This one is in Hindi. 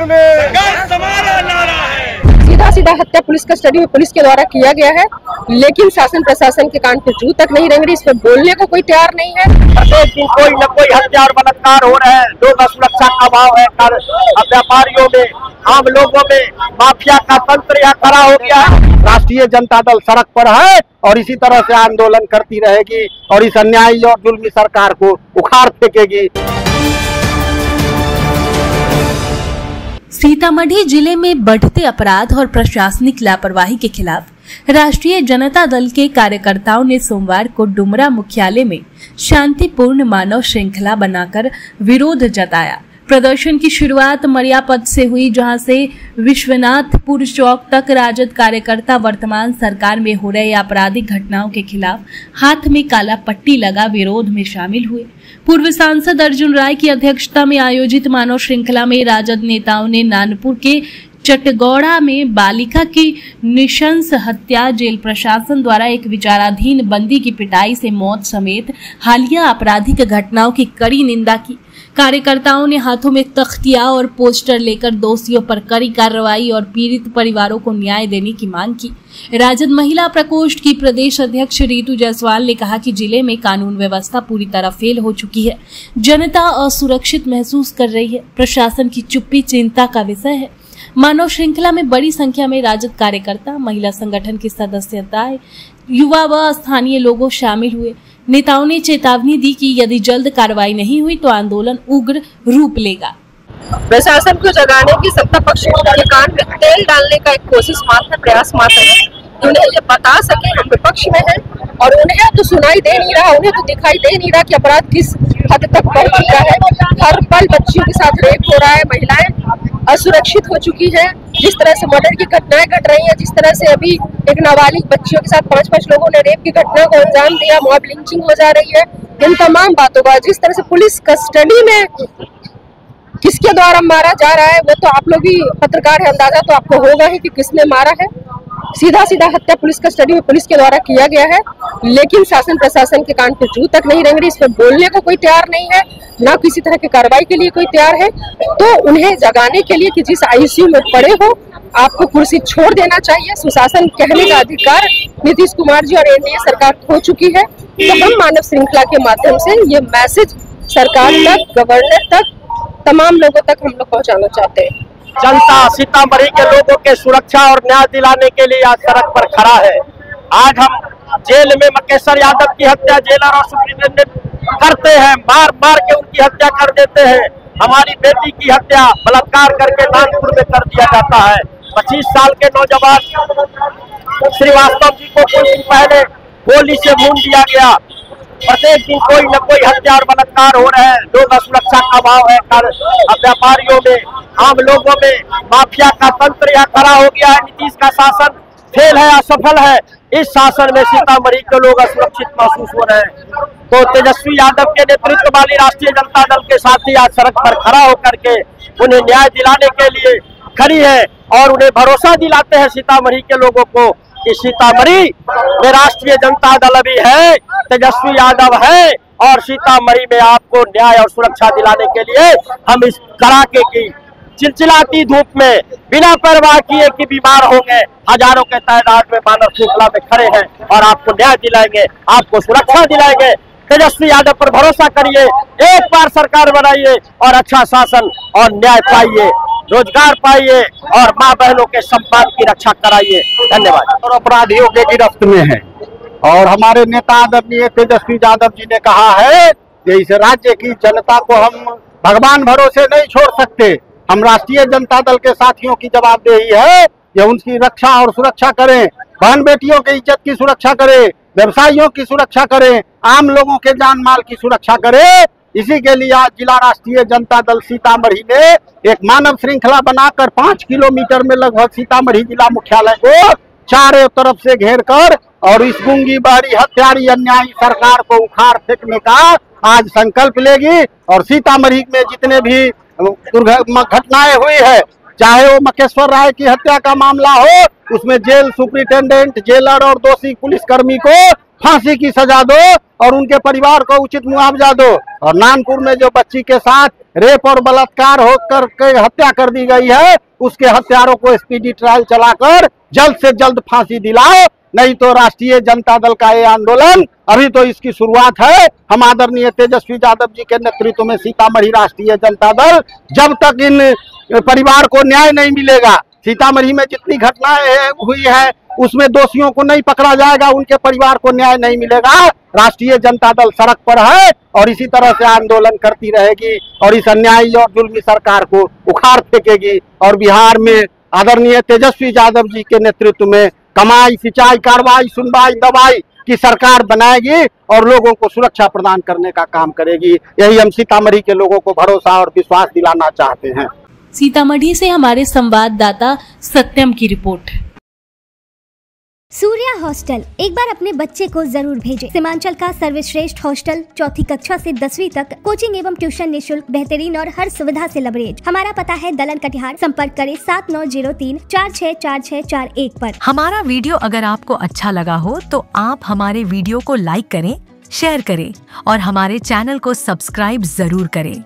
बिहार में हमारा नारा है। सीधा सीधा हत्या पुलिस कस्टडी में पुलिस के द्वारा किया गया है, लेकिन शासन प्रशासन के कान पे जू तक नहीं रेंग रही। इस पर बोलने को कोई तैयार नहीं है। प्रत्येक दिन कोई न कोई हत्या और बलात्कार हो रहे हैं। लोग सुरक्षा का अभाव है। व्यापारियों में, आम लोगों में माफिया का तंत्र यहाँ खड़ा हो गया है। राष्ट्रीय जनता दल सड़क पर है और इसी तरह से आंदोलन करती रहेगी और इस अन्यायी और जुल्मी सरकार को उखाड़ फेंकेगी। सीतामढ़ी जिले में बढ़ते अपराध और प्रशासनिक लापरवाही के खिलाफ राष्ट्रीय जनता दल के कार्यकर्ताओं ने सोमवार को डुमरा मुख्यालय में शांतिपूर्ण मानव श्रृंखला बनाकर विरोध जताया। प्रदर्शन की शुरुआत मरिया पथ से हुई, जहां से विश्वनाथपुर चौक तक राजद कार्यकर्ता वर्तमान सरकार में हो रहे आपराधिक घटनाओं के खिलाफ हाथ में काला पट्टी लगा विरोध में शामिल हुए। पूर्व सांसद अर्जुन राय की अध्यक्षता में आयोजित मानव श्रृंखला में राजद नेताओं ने नानपुर के चटगौड़ा में बालिका की नृशंस हत्या, जेल प्रशासन द्वारा एक विचाराधीन बंदी की पिटाई से मौत समेत हालिया आपराधिक घटनाओं की कड़ी निंदा की। कार्यकर्ताओं ने हाथों में तख्तियां और पोस्टर लेकर दोषियों पर कड़ी कार्रवाई और पीड़ित परिवारों को न्याय देने की मांग की। राजद महिला प्रकोष्ठ की प्रदेश अध्यक्ष रीतू जायसवाल ने कहा कि जिले में कानून व्यवस्था पूरी तरह फेल हो चुकी है। जनता असुरक्षित महसूस कर रही है। प्रशासन की चुप्पी चिंता का विषय है। मानव श्रृंखला में बड़ी संख्या में राजद कार्यकर्ता, महिला संगठन की सदस्यताएं, युवा व स्थानीय लोग शामिल हुए। नेताओं ने चेतावनी दी कि यदि जल्द कार्रवाई नहीं हुई तो आंदोलन उग्र रूप लेगा। प्रशासन को जगाने की सत्ता पक्ष के कान में तेल डालने का एक कोशिश मात्र, प्रयास मात्र है। उन्हें ये बता सके हम विपक्ष में हैं और उन्हें तो सुनाई दे नहीं रहा, उन्हें तो दिखाई दे नहीं रहा कि अपराध किस हद तक बढ़ चुका है। हर पल बच्चियों के साथ रेप हो रहा है, महिलाएं असुरक्षित हो चुकी है। जिस तरह से मर्डर की घटनाएं घट रही हैं, जिस तरह से अभी एक नाबालिग बच्चियों के साथ 5 लोगों ने रेप की घटना को अंजाम दिया, मॉब लिंचिंग हो जा रही है। इन तमाम बातों का जिस तरह से पुलिस कस्टडी में किसके द्वारा मारा जा रहा है, वो तो आप लोग भी पत्रकार है, अंदाजा तो आपको होगा ही कि किसने मारा है। सीधा सीधा हत्या पुलिस कस्टडी में पुलिस के द्वारा किया गया है, लेकिन शासन प्रशासन के कान पे जू तक नहीं रेंग रही। इस पर बोलने को कोई तैयार नहीं है, ना किसी तरह की कार्रवाई के लिए कोई तैयार है। तो उन्हें जगाने के लिए कि जिस आईसीयू में पड़े हो, आपको कुर्सी छोड़ देना चाहिए। सुशासन कहने का अधिकार नीतीश कुमार जी और एनडीए सरकार खो चुकी है। तो हम मानव श्रृंखला के माध्यम से ये मैसेज सरकार तक, गवर्नर तक, तमाम लोगों तक हम लोग पहुँचाना चाहते हैं। जनता सीतामढ़ी के लोगों के सुरक्षा और न्याय दिलाने के लिए आज सड़क पर खड़ा है। आज हम जेल में मकेश्वर यादव की हत्या जेलर और सुप्रिंटेंडेंट करते हैं, मार मार के उनकी हत्या कर देते हैं। हमारी बेटी की हत्या बलात्कार करके नागपुर में कर दिया जाता है। 25 साल के नौजवान श्रीवास्तव जी को कुछ दिन पहले गोली से भून दिया गया। प्रत्येक दिन कोई न कोई हत्या और बलात्कार हो रहे हैं। लोग सुरक्षा का अभाव है। व्यापारियों में, आम लोगों में माफिया का तंत्र यहाँ खड़ा हो गया है। नीतीश का शासन फेल है, असफल है। इस शासन में सीतामढ़ी के लोग असुरक्षित महसूस हो रहे हैं। तो तेजस्वी यादव के नेतृत्व वाली राष्ट्रीय जनता दल के साथी आज सड़क पर खड़ा होकर के उन्हें न्याय दिलाने के लिए खड़ी है और उन्हें भरोसा दिलाते हैं सीतामढ़ी के लोगों को कि सीतामढ़ी में राष्ट्रीय जनता दल भी है, तेजस्वी यादव है और सीतामढ़ी में आपको न्याय और सुरक्षा दिलाने के लिए हम इस कड़ाके की चिलचिलाती धूप में बिना परवाह किए कि बीमार होंगे, हजारों के तादाद में मानव श्रृंखला में खड़े हैं और आपको न्याय दिलाएंगे, आपको सुरक्षा दिलाएंगे। तेजस्वी यादव पर भरोसा करिए, एक बार सरकार बनाइए और अच्छा शासन और न्याय पाइए, रोजगार पाइए और माँ बहनों के सम्मान की रक्षा कराइए। धन्यवाद। और अपराधियों के गिरफ्त में है और हमारे नेता आदरणीय तेजस्वी यादव जी ने कहा है कि इस राज्य की जनता को हम भगवान भरोसे नहीं छोड़ सकते। हम राष्ट्रीय जनता दल के साथियों की जवाबदेही है कि उनकी रक्षा और सुरक्षा करें, बहन बेटियों की इज्जत की सुरक्षा करें, व्यवसायियों की सुरक्षा करें, आम लोगों के जान माल की सुरक्षा करें। इसी के लिए आज जिला राष्ट्रीय जनता दल सीतामढ़ी ने एक मानव श्रृंखला बनाकर 5 किलोमीटर में लगभग सीतामढ़ी जिला मुख्यालय को चारों तरफ से घेर कर और इस गूंगी बहरी हत्यारी अन्यायी सरकार को उखाड़ फेंकने का आज संकल्प लेगी। और सीतामढ़ी में जितने भी घटनाएं हुई है, चाहे वो मकेश्वर राय की हत्या का मामला हो, उसमें जेल सुप्रिंटेंडेंट, जेलर और दोषी पुलिसकर्मी को फांसी की सजा दो और उनके परिवार को उचित मुआवजा दो। और नानपुर में जो बच्ची के साथ रेप और बलात्कार होकर के हत्या कर दी गई है, उसके हत्यारों को स्पीडी ट्रायल चलाकर जल्द से जल्द फांसी दिलाओ, नहीं तो राष्ट्रीय जनता दल का ये आंदोलन अभी तो इसकी शुरुआत है। हम आदरणीय तेजस्वी यादव जी के नेतृत्व में सीतामढ़ी राष्ट्रीय जनता दल, जब तक इन परिवार को न्याय नहीं मिलेगा, सीतामढ़ी में जितनी घटनाएं हुई है उसमें दोषियों को नहीं पकड़ा जाएगा, उनके परिवार को न्याय नहीं मिलेगा, राष्ट्रीय जनता दल सड़क पर है और इसी तरह से आंदोलन करती रहेगी और इस अन्यायी और जुल्मी सरकार को उखाड़ फेंकेगी। और बिहार में आदरणीय तेजस्वी यादव जी के नेतृत्व में कमाई, सिंचाई, कार्रवाई, सुनवाई, दवाई की सरकार बनाएगी और लोगों को सुरक्षा प्रदान करने का काम करेगी। यही हम सीतामढ़ी के लोगों को भरोसा और विश्वास दिलाना चाहते हैं। सीतामढ़ी से हमारे संवाददाता सत्यम की रिपोर्ट। सूर्या हॉस्टल, एक बार अपने बच्चे को जरूर भेजें। सीमांचल का सर्वश्रेष्ठ हॉस्टल, चौथी कक्षा से 10वीं तक, कोचिंग एवं ट्यूशन निःशुल्क, बेहतरीन और हर सुविधा से लबरेज। हमारा पता है दलन कटिहार। संपर्क करें 7903464641 पर। हमारा वीडियो अगर आपको अच्छा लगा हो तो आप हमारे वीडियो को लाइक करें, शेयर करें और हमारे चैनल को सब्सक्राइब जरूर करें।